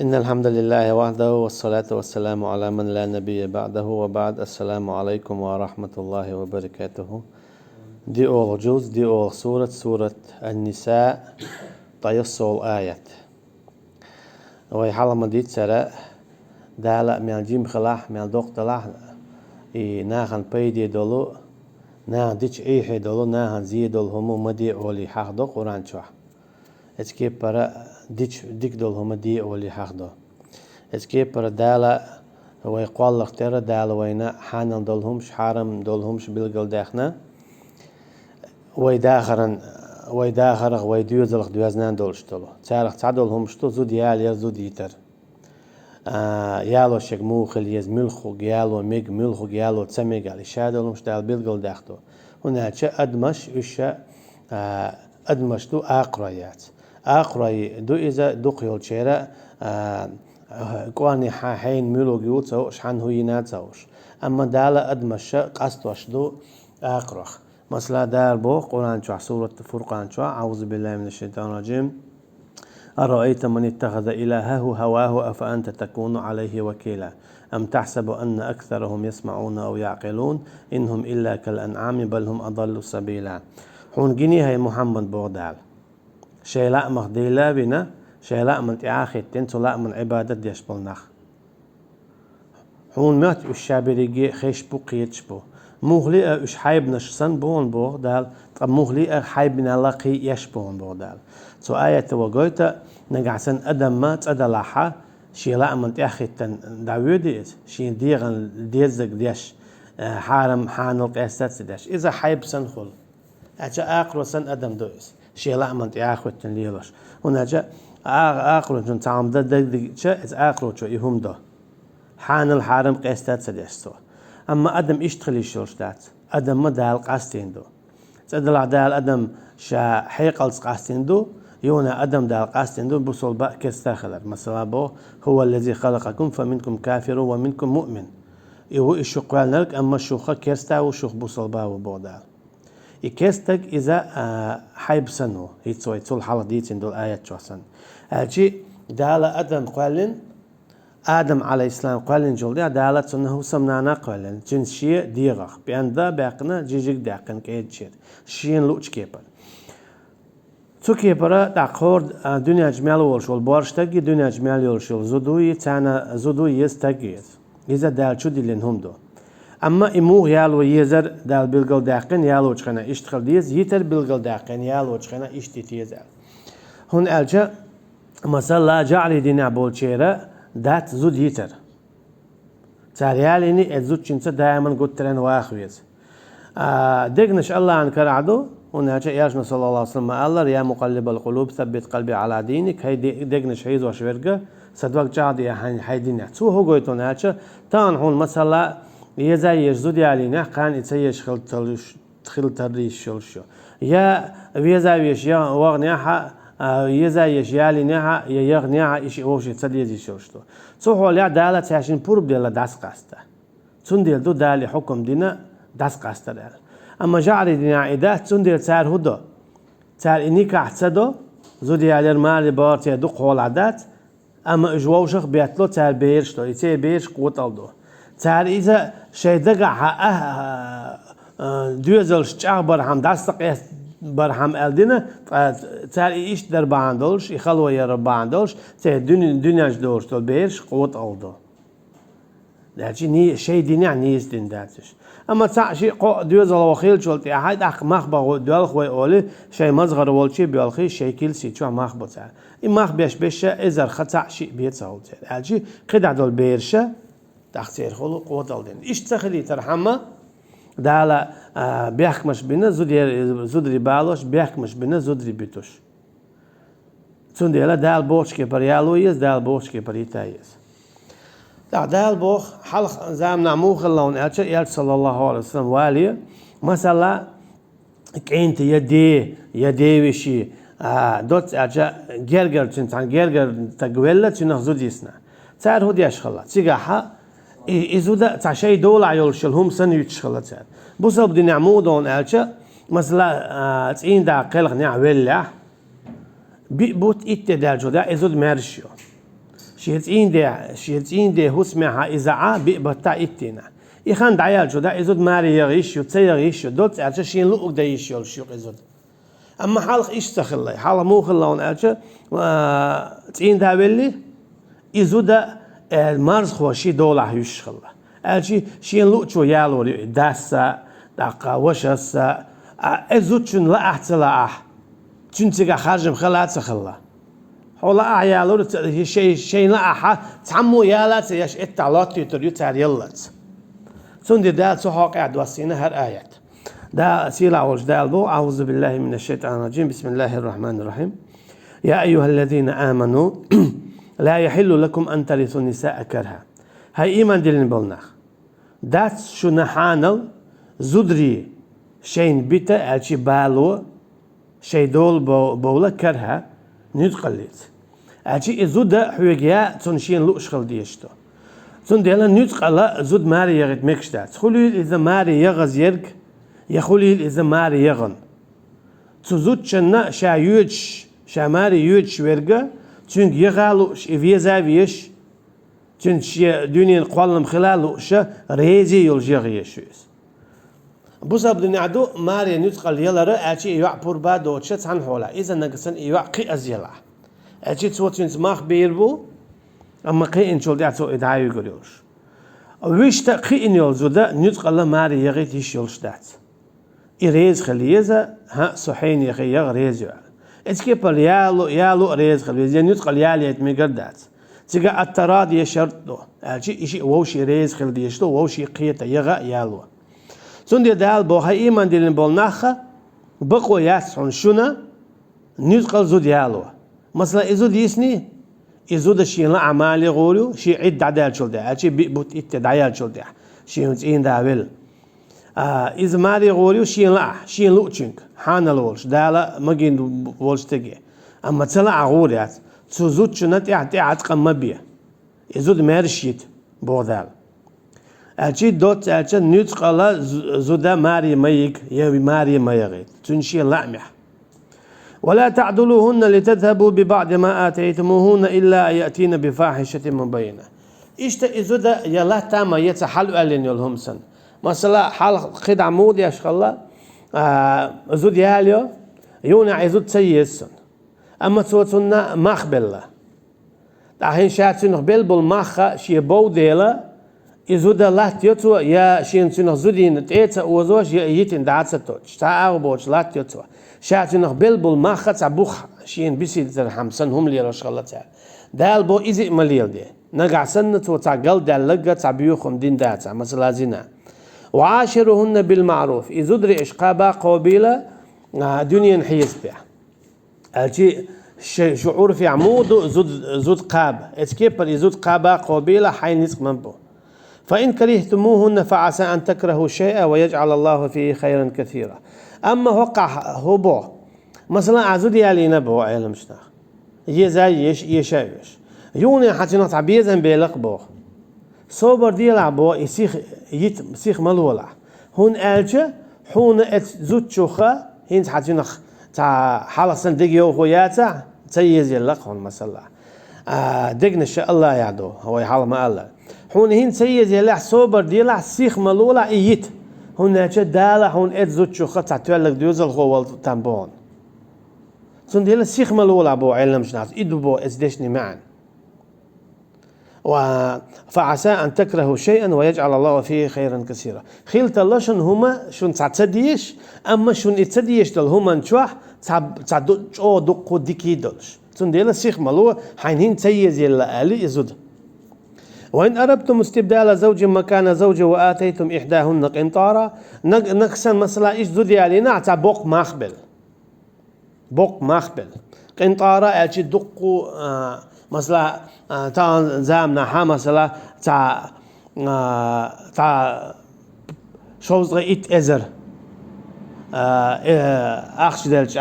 إن الحمد لله وحده والصلاة والسلام على من لا نبي بعده وبعد. السلام عليكم ورحمة الله وبركاته. دي أول جزء دي أول سورة النساء تيصل آيات وهي حالة مديد سراء دالا من جيم خلاح من دوق تلاح ناخن بيدي دولو ناخن ديش إيحي دولو ناخن زيدول همو مدي أولي حق دو قرآن شوح اسكي برا ديك دول هما دي أولي حق دو اسكي برا دالا هو يقول لك ترى دالا وينا حانل دولهمش حارم دولهمش بالقل داخنا ويداخرغ ويدوزلغ دوازنان دولشتلو تارخ تعدولهمش تو زود يال زود يتر يالو شك موخل يز ملخو يالو ميج ملخو يالو تسميق على شادولهمش دال بالقل داختو هنا أدمش وشا أدمش دو آقرايات آقراي دو إذا دقيول شيرا قواني حين ملو جيوت سوش حن هوينات سوش أما دالا أدمش قصدوش دو آقرخ مثلا دار بو قرآن شوح سورة فرقان شوح أعوذ بالله من الشيطان الرجيم أرأيت من اتخذ إلهه هواه أفأنت تكون عليه وكيلا أم تحسب أن أكثرهم يسمعون أو يعقلون إنهم إلا كالأنعام بل هم أضل سبيلا حون جيني هاي محمد بغدال شيء لا مخديلا بنا شيء لا من تعاخد تنسو لا من عبادة يشبلناخ حون مات الشابريجي خيش بو قيتشبو مغلي اش حايب نشسن بون بغدال طب مغلي حايب نلاقي يشبون بغدال سو آية وقويتا نقعسن أدم مات أدلاحا شيء لا من تعاخد تن داويديت شيء ديغن ديزك ديش حارم حانل قياسات ديش إذا حايب سنخل أجا آقر سن أدم دويس شيء لا من تعاخد تن ليلوش هنا جا آقر جن تعام دق شا آقر شو يهم ده حان الحارم قيستات سديشتو أما أدم إشتغل الشورش دات أدم ما دال قاستين دو تدل دال أدم شا حيقلس قاستين دو يونا أدم دال قاستين دو بوصل بقى كستاخلر مثلا بو هو الذي خلقكم فمنكم كافر ومنكم مؤمن يهو الشقوال نلك أما الشوخة كستا وشوخ بوصل بقى وبو دال يكستك إذا حيب سنو هيتسوي تول حالة ديتين دول آيات شوحسن هالشي دالة أدم قالن آدم عليه السلام قالن جولدي دالة أنه سمنانا قالن جنس شيء ديغخ بأن ذا باقنا جيجيك داقن كيد شيء شين لوش كيبر تو كيبرا داقور دنيا جمال والشول بارشتاقي دنيا جمال والشول زودوي تانا زودوي يستاقيت إذا دال شو دي لنهم دو أما إمو يالو يزر دال بالقل داقن يالو جخنا اشتغل ديز يتر بالقل داقن يالو جخنا اشتيتيزال هون ألجا مثلا جعلي دينا بولشيرا دات زود يتر تارياليني ازود چنسا دائما قلترين واخويز دقنش الله عن كرعدو هون ألجا يارشنا صلى الله عليه وسلم الله يا مقلب القلوب ثبت قلبي على دينك هاي دقنش هيز وشورقا صدوق جعدي هاي دينك سو هو قويتون ألجا تان هون مثلا يزاي يجزود علينا كان يتسيش خلتريش شو يا ويزايش يا وغنيها يزايش يالينها يغنيها إيش وش تسليزي شو سو هو لا دالة عشان بورب ديلا داس قاستا تنديل دو دالي حكم دينا داس قاستا دال أما جعل دينا عدا تنديل سار هدو سار إنيك أحسدو زودي على المال بارتي دو قول عدات أما إجواوشخ بيتلو سار بيرش تو يتسي بيرش قوت الدو سار إذا شيء دقع دوزلش تشاغ برهم داستق برهم ألدينا سار إيش در باندولش يخلوا ير باندولش سار دنيا جدورش تول بيرش قوت الدو ده ني شيء ديني نيز دين داتش أما سار شيء دوزل وخيل شولتي أحد أخ مخبر دوال خوي أولي شيء مصغر والشيء بيالخي شيء كل شيء شو مخبر سار إما بيش بيش إذا خطأ شيء بيتساوي سار أجي قد عدل بيرشه تحصيل خلو قوة الدين إيش تخلي ترحمه دالا بيحكمش بينا زودري بالوش بيحكمش بينا زودري بيتوش تنديلا دال بوش كي بريالو يز دال بوش كي بريتايز دال بوخ حلق زامنا موخ الله ونأتش صلى الله عليه وسلم والي مثلا كينت يدي وشي دوت أجا جرجر تنتان جرجر تقويلة تنخزود يسنا تار هودي أشخلا تيجاها إذا تعشي دولة يولشلهم سنة يتشخلت ساد بوصل بدي نعمودون ألشة مثلا تين دا قلق نعويلة بيبوت إتدال جدا إذا مرشيو شيتين ده هسمعها إذا بيبتا إتينا إخان دعيال شو دا إزود ماري يغيش يو تسي يغيش يو دوت ألشا شين لوك دا يشيو الشيوق إزود أما حالق إيش تخلي حالا مو خلاون ألشا تين دا بلي إزود المارز خوا شي دولة يوش خلا ألشي شين لوك شو يالو داسا داقا وشاسا إزود شن لا أحتى لا أح تنتقى خارجم خلا تخلا حولا أعيالو شيء لا أح تعمو يالات يش إتعلات يتريو تعريلات سندي دال سحاق قاعد وصينا هر آيات دا سيلا عوج دال بو أعوذ بالله من الشيطان الرجيم بسم الله الرحمن الرحيم يا أيها الذين آمنوا لا يحل لكم أن ترثوا النساء كرها هاي إيمان دلين بولناخ دات شو نحانل زدري شين بيتا ألشي بالو شي دول بولا كرها نتقلت ألشي إزودا حويقيا تنشين لؤش خلديشتو تون ديالا نتقلا زود ماري يغت مكشتات خليل إذا ماري يغز يرق يخليل إذا ماري يغن تزود شنا شا ماري يوج ورقة تون يغالو إفيزافيش تون شي دنيا قوالم خلالو شا ريزي يلجيغيشوز بوسا بدنا عدو ماري نتقل يلا أشي يوع بوربا دوتشت عن حولا إذا نقصن يوع قي أزيلا أشي توتين سماخ بيربو أما قي إن شول دعتو إدعاء يقولش ويش تقي إن يلزودا نتقل ماري يغيت يشيلش دعت إريز خليزة ها صحين يغيغ ريزو إتكيبل يالو ريز خليزة نتقل يالي يتميقر دعت تيجا التراد يشرطو أشي إشي ووشي ريز خليزة ووشي قيتا يغا يالو سندي دال بو هاي إيمان دلين بولناخا بقو ياسعون شونا نتقل زود يالو مثلا إزود يسني إزود شيء لا أعمال يقولوا شيء عد عدال شول ده شيء بيبوت إتدعيال شول ده شيء متين داول إذا ما يقولوا شيء لوتشنك حان الولش دالا مجين ولش تجي أما تلا عقولات تزود شنات إعتقاد قم بيه إزود مارشيت بودال أشي دوت أشي نتقل زودا ماري ميك يبي ماري ميغيت تنشي لعمح ولا تعدلوهن لتذهبوا ببعض ما آتيتموهن إلا أن يأتين بفاحشة مبينة إيش إزودا يلا تاما يتحلوا ألين يلهم سن مثلا حال خد عمود يا شخلا زود ياليو يونا إزود سيسن أما توتنا مخبلة الحين شاتين خبل بالمخ شي بوديلا إزودا لاتيوتو يا شين تنخ زودين تيتا وزوج يتين دعاتتوش تعاو بوش لاتيوتو شاتين خبل بالمخ تعبوخ شين بيسي ترحمسن هم لي رشغلة تعال دال بو إزي مليل دي نقع سنة وتعقل دال لقى تعبيوخم دين داتا مثلا زنا وعاشرهن بالمعروف إزودري إشقابا قوبيلة دنيا نحيز بها الشي شعور في عمود زود قاب اتكيبر يزود قابا قوبيلة حين نسق منبو فإن كرهتموهن فعسى أن تكرهوا شيئا ويجعل الله فيه خيرا كثيرا أما وقع هبو مثلا عزود يالي نبو عيلا مشتاق يزاي يشايش يوني حتى نقطع بيزن بيلق بو صوبر ديال عبو يسيخ ملولع هون ألجا هون زود شوخة هين حتى نخ تا حالسن دقيو خوياتا تيز يلق هون مثلا دقنا شاء الله يعدو هو يحال ما الله هون هين تيز يلح صوبر ديال سيخ ملولع يت هون ألجا دالا هون زود شوخة تعتولك ديوزل خوال تنبون سون ديال سيخ ملولع بو علم مشناس إدو بو إزدشني معا فعسى أن تكرهوا شيئا ويجعل الله فيه خيرا كثيرا خيلت الله شن هما شن تعتديش أما شن اتديش دل هما نشوح تعدو دقو ديكي دلش سن ديلا سيخ ملوه حينين تيز يلا آلي يزود وإن أردتم استبدال زوج مكان زوج وآتيتم إحداهن قنطارا نقسن مثلا إيش زودي علينا عتا بوق مخبل قنطارا ألشي دقو مثلا تا زامنا ها مثلا تا شوز غيت ازر اخش دلج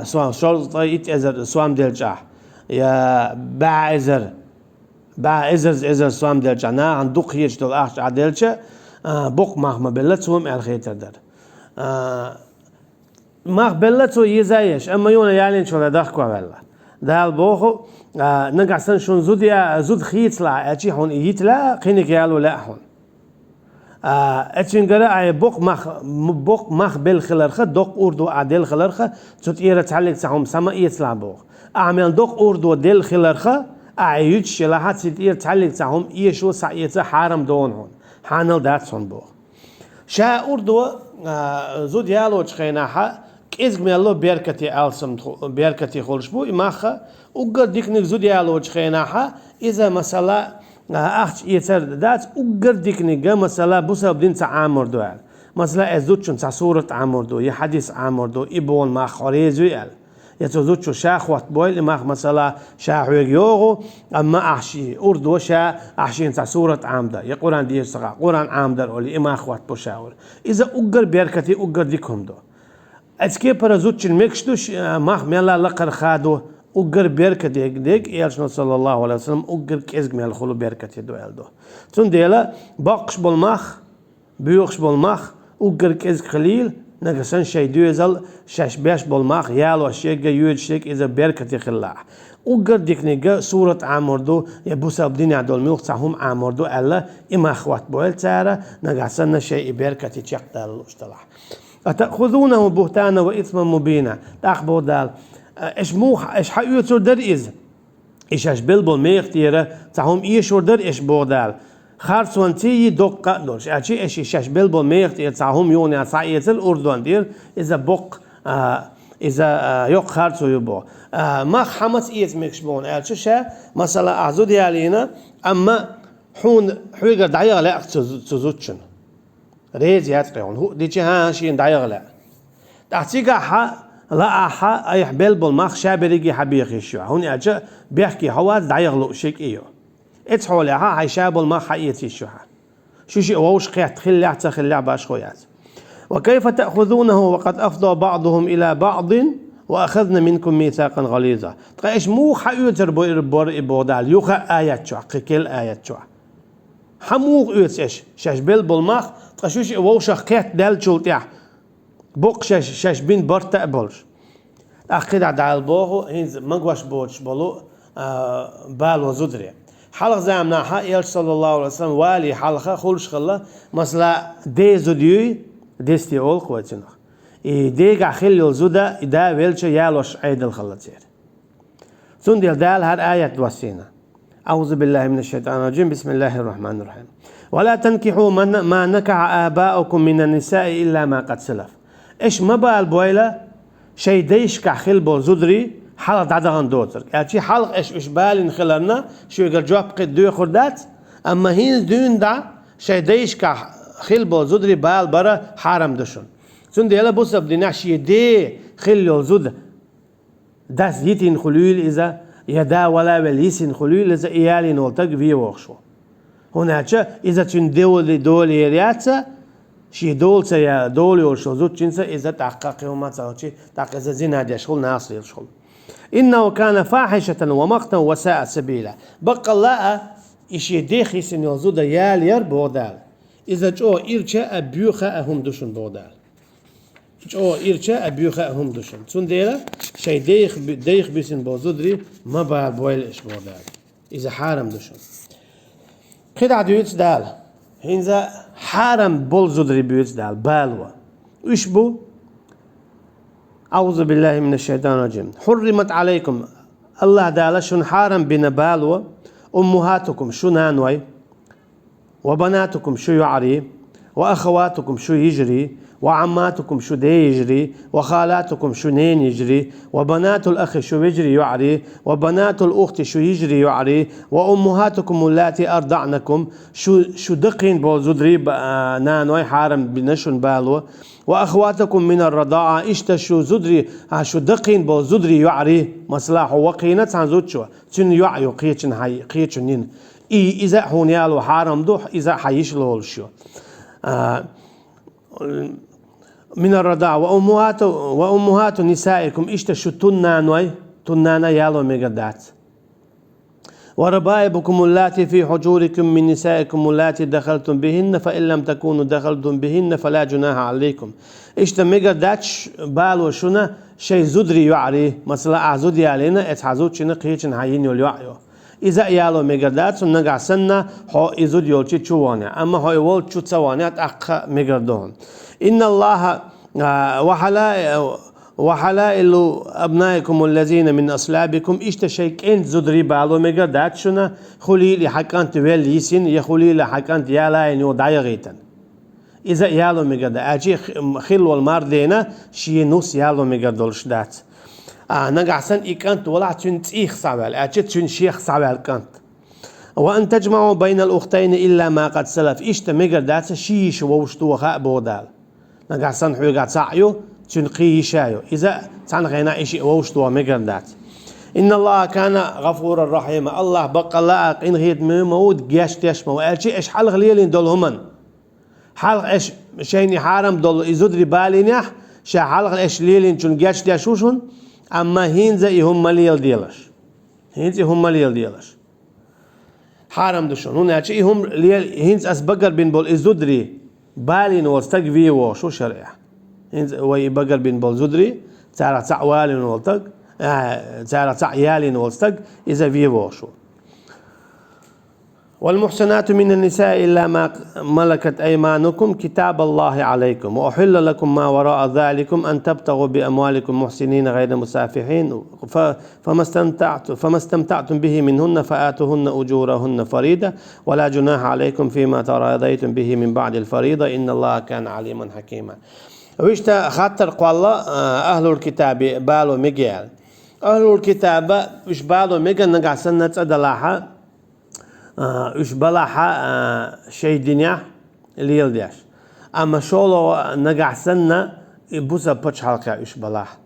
سوام شوز غيت ازر سوام دلج يا باع ازر سوام دلج انا عندك هيش دل اخش دلج بوق مخ بلتهم الخيتر در مخ بلتو يزايش اما يونا يعني شو دخكوا والله دال بوخو نقعسن شون زود خيتلا أشي هون يتلا خينك يالو لا هون أتشين قرأ أي بوق مخ بالخلرخة دوق أردو عدل خلرخة تطير تعلق سهم سما يتلا بوق أعمل دوق أردو دل خلرخة أعيد شلاحات تطير تعلق سهم يشو سعيته حرام دون هون حانل داتسون بوق شا أردو زود يالو تخيناها كيزق ميلو بيركتي ألسم بيركتي خلش بو إماخة وقد ديكنك زود يالو تخيناها إذا مثلا أخش يتر دات وقد ديكنك مثلا بوسا بدين تعامر دوال مثلا أزوتشون تصورة عامر دو يحدث عامر دو إبون ما خريزو يال يتزوتشو شاخوات بويل إماخ مثلا شاحويق يوغو أما أحشي أردو شا أحشين تصورة عامدة يقولان دي سقا قران عامدة أولي إماخوات بوشاور إذا أقر بيركتي أقر ديكهم دو أتكي برزوتشن مكشتوش ماخ ميلا لقر خادو أقر بيركتي ديك إيالشنا صلى الله عليه وسلم أقر كيزق ميلا خلو بيركتي دو يالدو تون ديلا باقش بالماخ بيوخش بالماخ أقر كيزق خليل نقصن شيء دوزل شاش بيش بالماخ يالو شيء يود شيء إذا بيركتي خلاح أقر ديك نيجا صورة عامردو يبوسا بدين عدول ميوخ تاهم عامردو ألا إما أخوات بويل تارا نقصن شيء بيركتي تشقتال اشتلاح أتأخذونه بهتانا وإثما مبينا تأخبو دال إيش حيوتر در إيش بلبل ميختيرة تاهم إيشور در إيش بودال خارسوان تي دقة دورش أشي إيش بلبل ميختيرة تاهم يوني عصاية الأردن دير إذا بق إذا يق خارسو يبو ما خمس إيت مكشبون أشيشة مثلا أعزود يالينا أما حويقر دعيغ لا تزوتشن ريز ياتقون هو ديجي هاشين دايغلا تحتيجا لا أي حبل بالمخ شابريجي حبيخي شو هون أجا بيحكي هواز دايغلو شيك إيو اتحولها هاي شاب المخ حيتي شو شيء ووش قيت خلع باش خويات وكيف تأخذونه وقد أفضى بعضهم إلى بعض وأخذنا منكم ميثاقا غليظا تقايش مو حيوتر بور إبودال يوخا آيات شو كل آيات شو حموق إيش شاش بالمخ تقشوش ووش قيت دال شولتيا بوق شاش بين برتا بولش أخذ على البوهو هنز مقواش بوش بلو بال وزدري حلق زعمنا حق صلى الله عليه وسلم والي حلقة خلش خلا مثلا دي زديو ديستي أول قوتنا ديجا خلي الزودا دا ويلش يالوش عيد الخلاتير سندل دال هر آية توسينا أعوذ بالله من الشيطان الرجيم بسم الله الرحمن الرحيم ولا تنكحوا ما نكح آباؤكم من النساء إلا ما قد سلف إيش ما بقى البويلة شيء ديش كحل بوزدري حلق عدغن دوتر يعني حلق إيش بالين خلنا شو يقول جواب قد دو خردات أما هين دون دا شيء ديش كحل بوزدري بال برا حرام دشون سند يلا بص بدنا شيء دي خلوا زود داس يتين خلول إذا يدا ولا وليسين خلول إذا إيالي نولتق في وخشوا هناك إذا تن دول يرياتها شيء دول سيا دول يرشوزوت جنسا إذا تحققهم ما تسوي تحقق إذا زنا دشخل ناس يرشخل إنه كان فاحشة ومقتا وساء سبيلا بقى الله إيش يدخي سنوزود يال يربودال إذا جو إرشا أبيوخا أهم دشون بودال جو إرشا أبيوخا أهم دشون سنديلا شيء ديخ بيسن بوزودري ما بعد بويل إيش بودال إذا حرام دشون خدع ديوتس دال هنزا حرام بولزودري بيوتس دال بالوا إيش بو أعوذ بالله من الشيطان الرجيم حرمت عليكم الله دال شن حرام بين بالوا أمهاتكم شو نانوي وبناتكم شو يعري وأخواتكم شو يجري وعماتكم شو دي يجري وخالاتكم شو نين يجري وبنات الأخ شو يجري يعري وبنات الأخت شو يجري يعري وأمهاتكم اللاتي أرضعنكم شو دقين بوزدري نانوي حارم بنشن بالو وأخواتكم من الرضاعة إشتشو زدري شو دقين بوزدري يعري مصلاح وقينة عن زوجشو تن يعيو قيتشن هاي قيتشنين إذا هون يالو حارم دوح إذا حيش لولشو من الرضاعة وأمهات نسائكم إشتشو تنانوي تنانا يالو ميقدات وربائبكم اللاتي في حجوركم من نسائكم اللاتي دخلتم بهن فإن لم تكونوا دخلتم بهن فلا جناح عليكم. إيش تميجر داتش بالو شنا شيء زدري يعري مثلا أعزودي علينا إتحزود شنا قيتشن هايين يليعيو. إذا يالو ميجر داتش نجع سنة هو إزود يلشي تشوانه أما هو يول تشو تسوانه أخ ميجر دون. إن الله وحلائل أبنائكم الذين من أصلابكم إشتشيك إنت زدري بالو ميجر داتشنا خليل حكانت ويل يسين يخليل حكانت يالاين ودايغيتن. إذا يالو ميجر دا أجي خلو الماردينا شي نوس يالو ميجر دولش دات. نقعسن إكانت ولا تنت إيخ صعبال أجي تن شيخ صعبال كانت. وأن تجمعوا بين الأختين إلا ما قد سلف إشتا ميجر دات شيش ووشتو خاء بودال. نقعسن حوي قاعد سعيو تنقي شايو إذا تنغينا إشي ووشتو ميجر دات. إن الله كان غفورا رحيما. الله بقى لاق إن غيد مود جاش تشمو وأجي إيش حلق ليلين دولهمن. حلق إيش شيني حرام دول إزودري بالينيح شا حلق إيش ليلين شون جاش تشوشون أما هينزا يهم مليل ديلش هينز يهم مليل ديلش حرام دشون هنا أجي يهم ليل هينز أسبقر بين بول إزودري بالين ورستق فيو شو شرع هينز ويبقر بين بول زودري تعرف تعوالين ورستق تعرف تعيالين ورستق إذا فيو شو. والمحسنات من النساء إلا ما ملكت أيمانكم كتاب الله عليكم وأحل لكم ما وراء ذلكم أن تبتغوا بأموالكم محسنين غير مسافحين فما استمتعتم به منهن فآتوهن أجورهن فريدة ولا جناح عليكم فيما تراضيتم به من بعد الفريضة إن الله كان عليما حكيما. ويشتا خاطر قال أهل الكتاب بالو ميجيال أهل الكتاب وش بالو ميجيال نقع سنة أدلاحة إيش بلاحة شيء دنيا اللي يلديش أما شولو نجع سنة يبوسا بتش حلقة إيش بلاح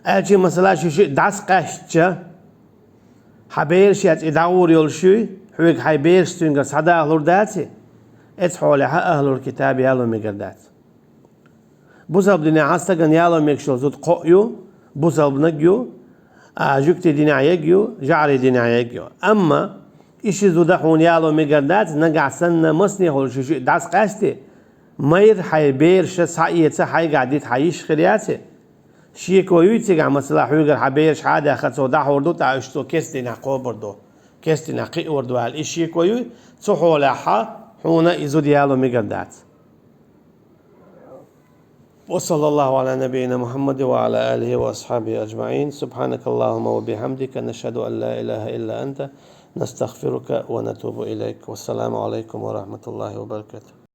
أجي مثلا شيء دعس قاشة حبير شيء يدعور يلشوي حويك حبير ستينجس هذا أهل الداتي إتحولها أهل الكتاب يالو ميقدات بوسا بدنيا عستقن يالو ميكشل زود قويو بوسا بنجيو جوكتي دنيا يجيو جعلي دنيا يجيو أما إيش زودحون يالو ميقدات نقع سنة مصني هول شو دعس قاشتي مير حيبير شس حقيقة حي قاعديت حيش خرياتي شيء كويتي قام مثلا حيقر حبيرش حدا أخذ صداح وردو تعيشتو كستي نقو بردو كستي نقي وردو هالإشي كويت صحو لحا حونا إزود يالو ميقدات. وصلى الله على نبينا محمد وعلى آله وأصحابه أجمعين. سبحانك اللهم وبحمدك نشهد أن لا إله إلا أنت نستغفرك ونتوب إليك. والسلام عليكم ورحمة الله وبركاته.